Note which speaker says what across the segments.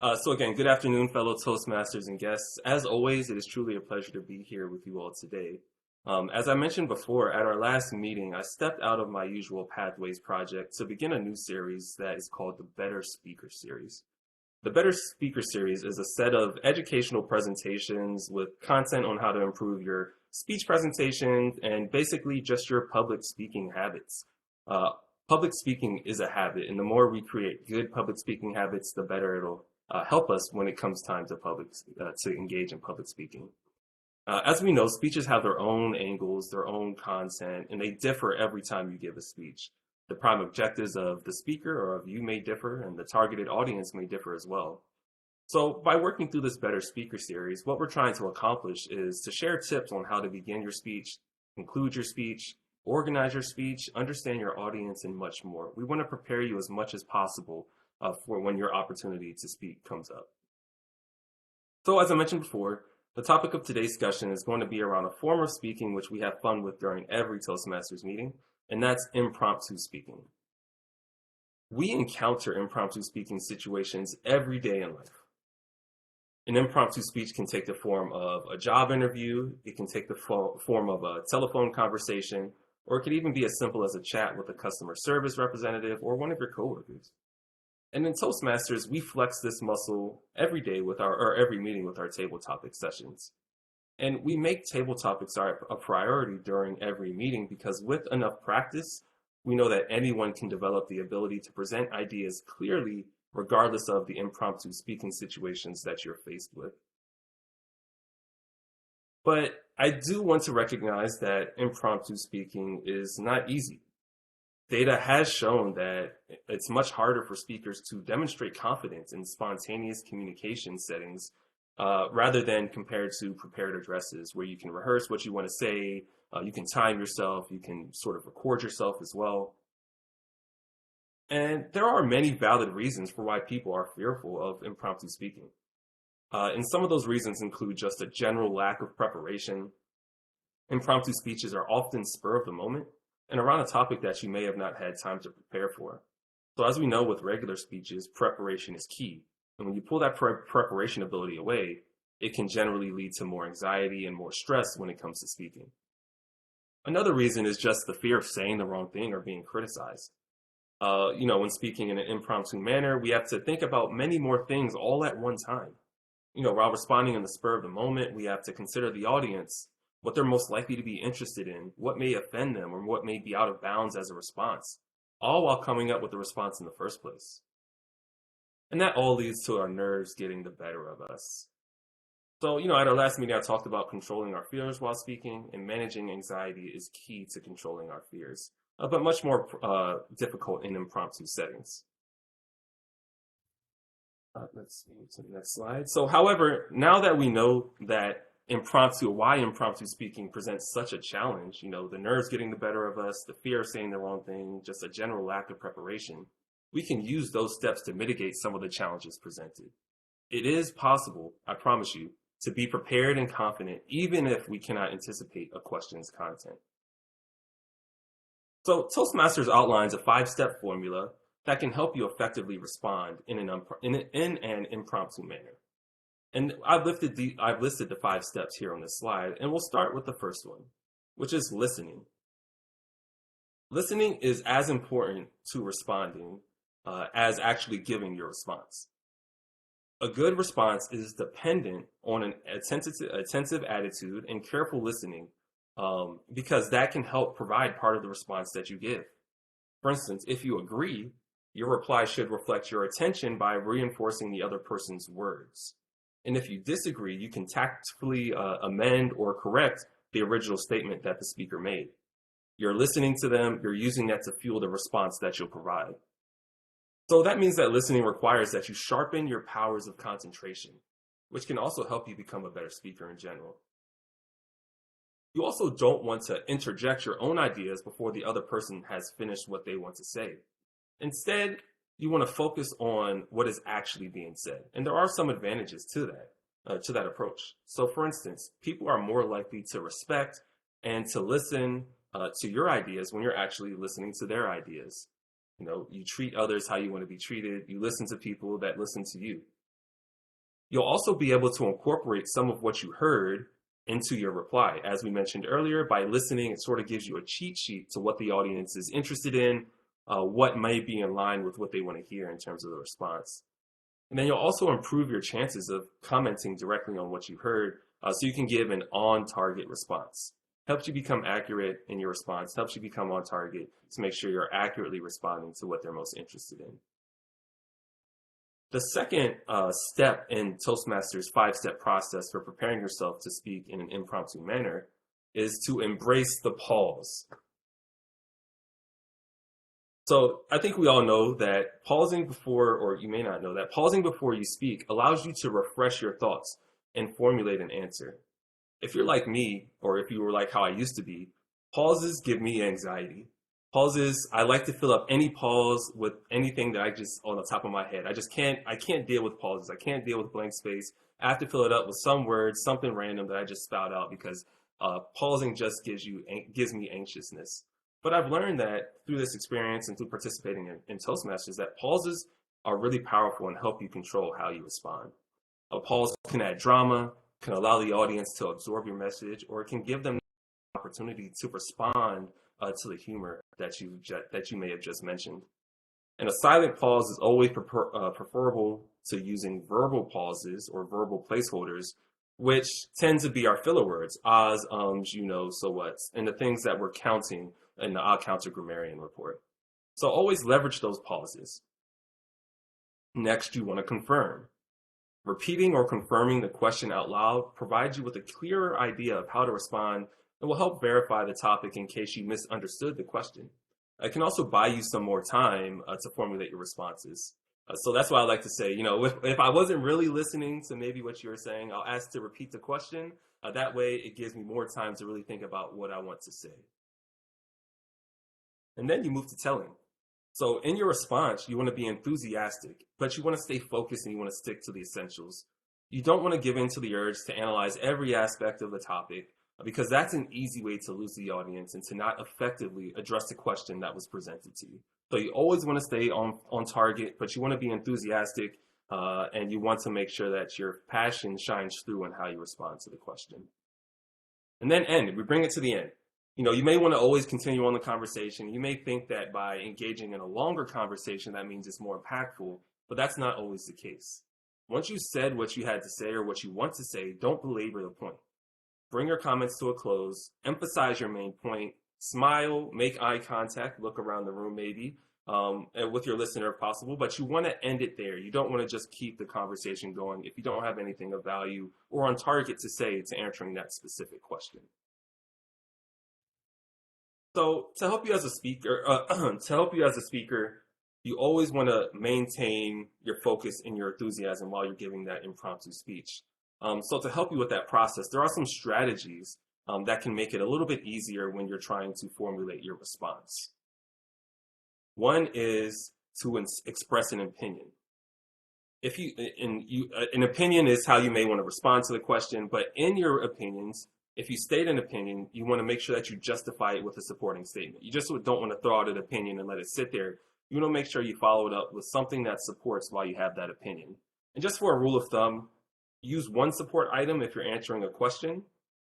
Speaker 1: So again, good afternoon, fellow Toastmasters and guests. As always, it is truly a pleasure to be here with you all today. As I mentioned before, at our last meeting, I stepped out of my usual Pathways project to begin a new series that is called the Better Speaker Series. The Better Speaker Series is a set of educational presentations with content on how to improve your speech presentations and basically just your public speaking habits. Uh, Public speaking is a habit, and the more we create good public speaking habits, the better it'll help us when it comes time to engage in public speaking. As we know, speeches have their own angles, their own content, and they differ every time you give a speech. The prime objectives of the speaker or of you may differ, and the targeted audience may differ as well. So, by working through this Better Speaker series, what we're trying to accomplish is to share tips on how to begin your speech, conclude your speech, organize your speech, understand your audience, and much more. We want to prepare you as much as possible for when your opportunity to speak comes up. So, as I mentioned before, the topic of today's discussion is going to be around a form of speaking which we have fun with during every Toastmasters meeting, and that's impromptu speaking. We encounter impromptu speaking situations every day in life. An impromptu speech can take the form of a job interview, it can take the form of a telephone conversation, or it could even be as simple as a chat with a customer service representative or one of your coworkers. And in Toastmasters, we flex this muscle every day or every meeting with our table topic sessions. And we make table topics a priority during every meeting because with enough practice, we know that anyone can develop the ability to present ideas clearly regardless of the impromptu speaking situations that you're faced with. But I do want to recognize that impromptu speaking is not easy. Data has shown that it's much harder for speakers to demonstrate confidence in spontaneous communication settings rather than compared to prepared addresses where you can rehearse what you want to say, you can time yourself, you can sort of record yourself as well. And there are many valid reasons for why people are fearful of impromptu speaking. And some of those reasons include just a general lack of preparation. Impromptu speeches are often spur of the moment and around a topic that you may have not had time to prepare for. So as we know with regular speeches, preparation is key. And when you pull that preparation ability away, it can generally lead to more anxiety and more stress when it comes to speaking. Another reason is just the fear of saying the wrong thing or being criticized. When speaking in an impromptu manner, we have to think about many more things all at one time. While responding in the spur of the moment, we have to consider the audience, what they're most likely to be interested in, what may offend them, or what may be out of bounds as a response, all while coming up with the response in the first place. And that all leads to our nerves getting the better of us. So, at our last meeting, I talked about controlling our fears while speaking, and managing anxiety is key to controlling our fears, but much more difficult in impromptu settings. Let's move to the next slide. So, however, now that we know that why impromptu speaking presents such a challenge, the nerves getting the better of us, the fear of saying the wrong thing, just a general lack of preparation, we can use those steps to mitigate some of the challenges presented. It is possible, I promise you, to be prepared and confident even if we cannot anticipate a question's content. So Toastmasters outlines a 5-step formula that can help you effectively respond in an impromptu manner. And I've listed the 5 steps here on this slide, and we'll start with the first one, which is listening. Listening is as important to responding as actually giving your response. A good response is dependent on an attentive attitude and careful listening because that can help provide part of the response that you give. For instance, if you agree, your reply should reflect your attention by reinforcing the other person's words. And if you disagree, you can tactfully amend or correct the original statement that the speaker made. You're listening to them, you're using that to fuel the response that you'll provide. So that means that listening requires that you sharpen your powers of concentration, which can also help you become a better speaker in general. You also don't want to interject your own ideas before the other person has finished what they want to say. Instead, you want to focus on what is actually being said. And there are some advantages to that approach. So for instance, people are more likely to respect and to listen to your ideas when you're actually listening to their ideas. You treat others how you want to be treated. You listen to people that listen to you. You'll also be able to incorporate some of what you heard into your reply. As we mentioned earlier, by listening, it sort of gives you a cheat sheet to what the audience is interested in, what may be in line with what they want to hear in terms of the response. And then you'll also improve your chances of commenting directly on what you heard, so you can give an on-target response. Helps you become accurate in your response, helps you become on target to make sure you're accurately responding to what they're most interested in. The second step in Toastmasters' 5-step process for preparing yourself to speak in an impromptu manner is to embrace the pause. So I think we all know that pausing before, or you may not know that, pausing before you speak allows you to refresh your thoughts and formulate an answer. If you're like me, or if you were like how I used to be, pauses give me anxiety. Pauses, I like to fill up any pause with anything that I just on the top of my head. I can't deal with pauses. I can't deal with blank space. I have to fill it up with some words, something random that I just spout out, because pausing just gives me anxiousness. But I've learned that through this experience and through participating in Toastmasters, that pauses are really powerful and help you control how you respond. A pause can add drama, can allow the audience to absorb your message, or it can give them the opportunity to respond to the humor that you may have just mentioned. And a silent pause is always preferable to using verbal pauses or verbal placeholders, which tend to be our filler words, ahs, ums, you know, so whats, and the things that we're counting in the Odd Counter Grammarian report. So always leverage those pauses. Next, you want to confirm. Repeating or confirming the question out loud provides you with a clearer idea of how to respond and will help verify the topic in case you misunderstood the question. It can also buy you some more time to formulate your responses. So that's why I like to say, you know, if I wasn't really listening to maybe what you were saying, I'll ask to repeat the question. That way it gives me more time to really think about what I want to say. And then you move to telling. So in your response, you want to be enthusiastic, but you want to stay focused and you want to stick to the essentials. You don't want to give in to the urge to analyze every aspect of the topic, because that's an easy way to lose the audience and to not effectively address the question that was presented to you. So you always want to stay on target, but you want to be enthusiastic, and you want to make sure that your passion shines through in how you respond to the question. And then end. We bring it to the end. You know, you may want to always continue on the conversation. You may think that by engaging in a longer conversation, that means it's more impactful, but that's not always the case. Once you said what you had to say or what you want to say, don't belabor the point. Bring your comments to a close, emphasize your main point, smile, make eye contact, look around the room maybe, with your listener if possible, but you want to end it there. You don't want to just keep the conversation going if you don't have anything of value or on target to say to answering that specific question. So to help you as a speaker, you always want to maintain your focus and your enthusiasm while you're giving that impromptu speech. So to help you with that process, there are some strategies that can make it a little bit easier when you're trying to formulate your response. One is to express an opinion. An opinion is how you may want to respond to the question, but in your opinions, if you state an opinion, you want to make sure that you justify it with a supporting statement. You just don't want to throw out an opinion and let it sit there. You want to make sure you follow it up with something that supports why you have that opinion. And just for a rule of thumb, use one support item if you're answering a question,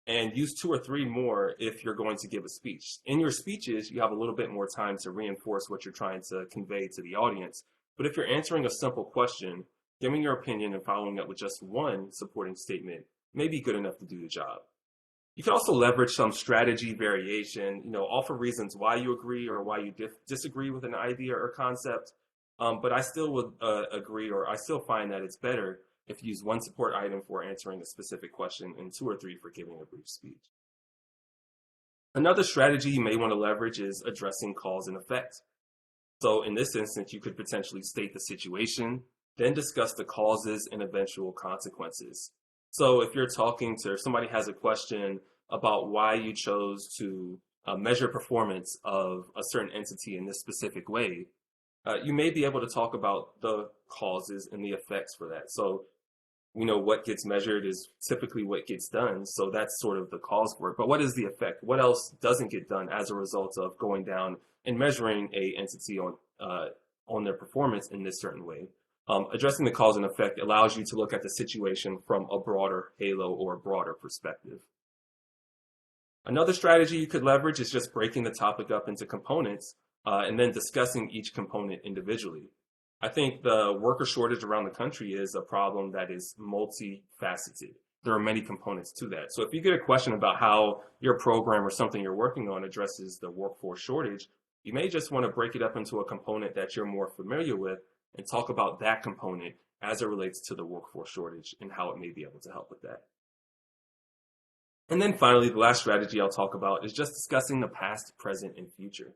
Speaker 1: and use 2 or 3 more if you're going to give a speech. In your speeches, you have a little bit more time to reinforce what you're trying to convey to the audience. But if you're answering a simple question, giving your opinion and following up with just one supporting statement may be good enough to do the job. You can also leverage some strategy variation, offer reasons why you agree or why you disagree with an idea or concept. But I still would agree, or I still find that it's better if you use one support item for answering a specific question and 2 or 3 for giving a brief speech. Another strategy you may want to leverage is addressing cause and effect. So in this instance, you could potentially state the situation, then discuss the causes and eventual consequences. So if you're talking to, or somebody has a question about why you chose to measure performance of a certain entity in this specific way, you may be able to talk about the causes and the effects for that. So, what gets measured is typically what gets done. So that's sort of the cause for it. But what is the effect? What else doesn't get done as a result of going down and measuring a entity on their performance in this certain way? Addressing the cause and effect allows you to look at the situation from a broader halo or a broader perspective. Another strategy you could leverage is just breaking the topic up into components and then discussing each component individually. I think the worker shortage around the country is a problem that is multifaceted. There are many components to that. So if you get a question about how your program or something you're working on addresses the workforce shortage, you may just want to break it up into a component that you're more familiar with and talk about that component as it relates to the workforce shortage and how it may be able to help with that. And then finally, the last strategy I'll talk about is just discussing the past, present, and future.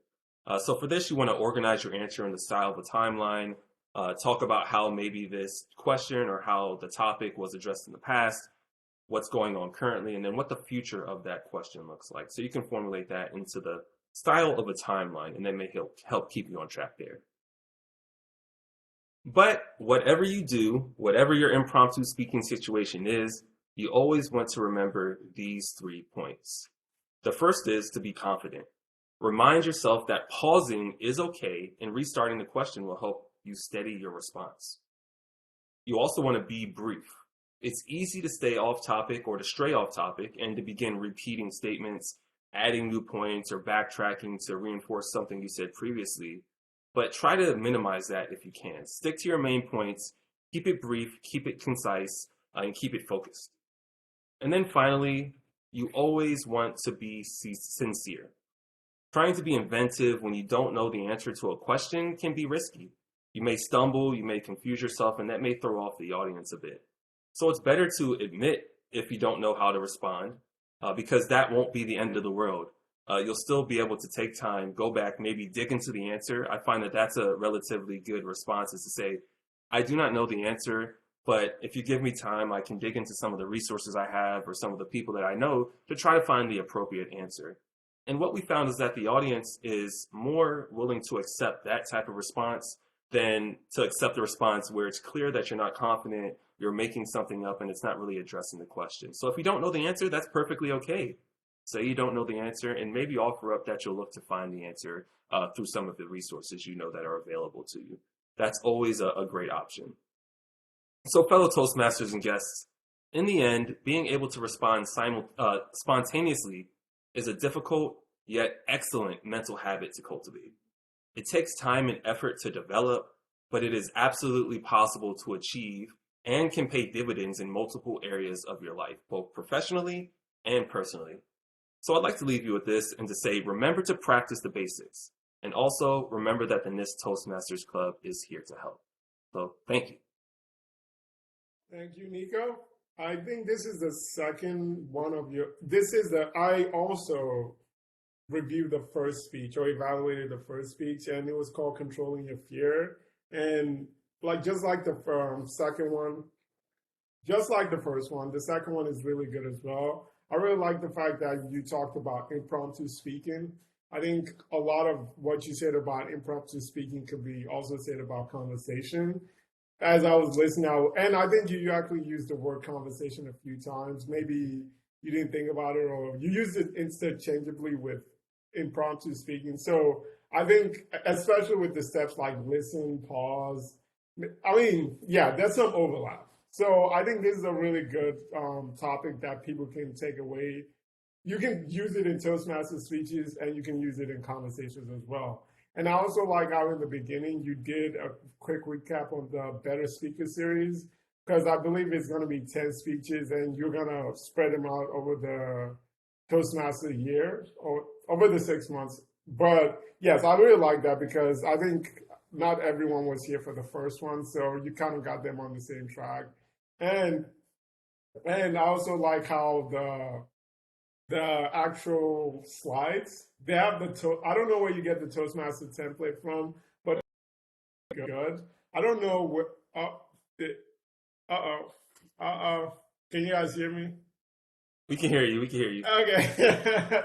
Speaker 1: So for this, you want to organize your answer in the style of a timeline, talk about how maybe this question or how the topic was addressed in the past, what's going on currently, and then what the future of that question looks like. So you can formulate that into the style of a timeline, and that may help keep you on track there. But whatever you do, whatever your impromptu speaking situation is, you always want to remember these 3 points. The first is to be confident. Remind yourself that pausing is okay and restarting the question will help you steady your response. You also want to be brief. It's easy to stay off topic or to stray off topic and to begin repeating statements, adding new points, or backtracking to reinforce something you said previously. But try to minimize that if you can. Stick to your main points, keep it brief, keep it concise, and keep it focused. And then finally, you always want to be sincere. Trying to be inventive when you don't know the answer to a question can be risky. You may stumble, you may confuse yourself, and that may throw off the audience a bit. So it's better to admit if you don't know how to respond, because that won't be the end of the world. You'll still be able to take time, go back, maybe dig into the answer. I find that that's a relatively good response, is to say, I do not know the answer, but if you give me time, I can dig into some of the resources I have or some of the people that I know to try to find the appropriate answer. And what we found is that the audience is more willing to accept that type of response than to accept a response where it's clear that you're not confident, you're making something up, and it's not really addressing the question. So if you don't know the answer, that's perfectly okay. Say you don't know the answer and maybe offer up that you'll look to find the answer through some of the resources you know that are available to you. That's always a great option. So fellow Toastmasters and guests, in the end, being able to respond spontaneously is a difficult yet excellent mental habit to cultivate. It takes time and effort to develop, but it is absolutely possible to achieve and can pay dividends in multiple areas of your life, both professionally and personally. So I'd like to leave you with this and to say, remember to practice the basics. And also remember that the NIST Toastmasters Club is here to help. So thank you.
Speaker 2: Thank you, Nico. I think this is the second one of your, I also reviewed the first speech or evaluated the first speech, and it was called Controlling Your Fear. And just like the second one, just like the first one, the second one is really good as well. I really like the fact that you talked about impromptu speaking. I think a lot of what you said about impromptu speaking could be also said about conversation. As I was listening, and I think you actually used the word conversation a few times. Maybe you didn't think about it, or you used it interchangeably with impromptu speaking. So I think, especially with the steps like listen, pause, there's some overlap. So I think this is a really good topic that people can take away. You can use it in Toastmaster speeches, and you can use it in conversations as well. And I also like how in the beginning you did a quick recap on the Better Speaker series, because I believe it's going to be 10 speeches, and you're going to spread them out over the Toastmaster year or over the 6 months. But yes, I really like that, because I think not everyone was here for the first one, so you kind of got them on the same track. And I also like how the actual slides, they have I don't know where you get the Toastmaster template from, but it's good. I don't know where, can you guys hear me?
Speaker 1: We can hear you.
Speaker 2: Okay.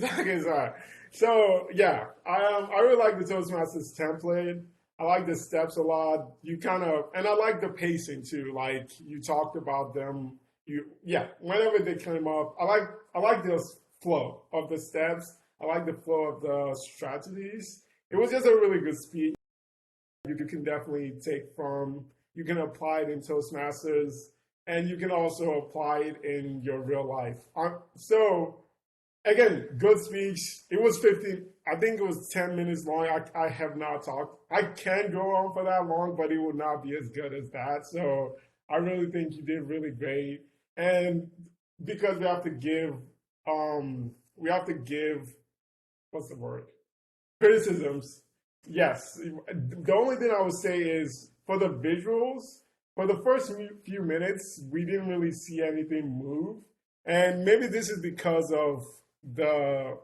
Speaker 2: Okay, sorry. So yeah, I really like the Toastmasters template. I like the steps a lot. And I like the pacing too. Like you talked about them. Whenever they came up, I like the flow of the steps. I like the flow of the strategies. It was just a really good speech. You can definitely take from you can apply it in Toastmasters, and you can also apply it in your real life. So again, good speech. It was 15, I think it was 10 minutes long. I have not talked. I can go on for that long, but it would not be as good as that. So I really think you did really great. And because we have to give, what's the word? Criticisms. Yes. The only thing I would say is for the visuals, for the first few minutes, we didn't really see anything move. And maybe this is because of the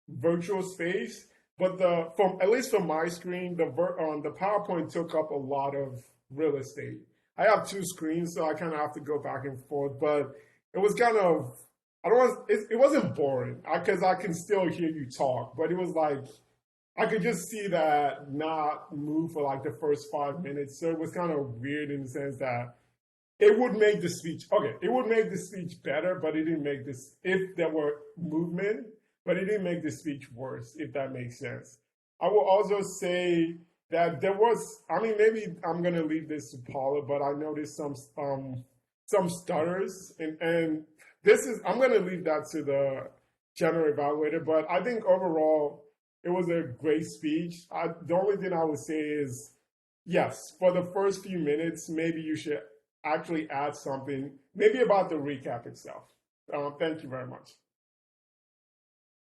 Speaker 2: virtual space, but from at least from my screen, the PowerPoint took up a lot of real estate. I have two screens, so I kind of have to go back and forth. But it was kind of it wasn't boring because I can still hear you talk, but it was like I could just see that not move for like the first 5 minutes. So it was kind of weird in the sense that it would make the speech okay. It would make the speech better, but it didn't make this if there were movement, but it didn't make the speech worse. If that makes sense. I will also say that there was. I mean, maybe I'm gonna leave this to Paula, but I noticed some stutters, and this is I'm gonna leave that to the general evaluator. But I think overall it was a great speech. The only thing I would say is yes, for the first few minutes, maybe you should actually add something, maybe about the recap itself. Thank you very much.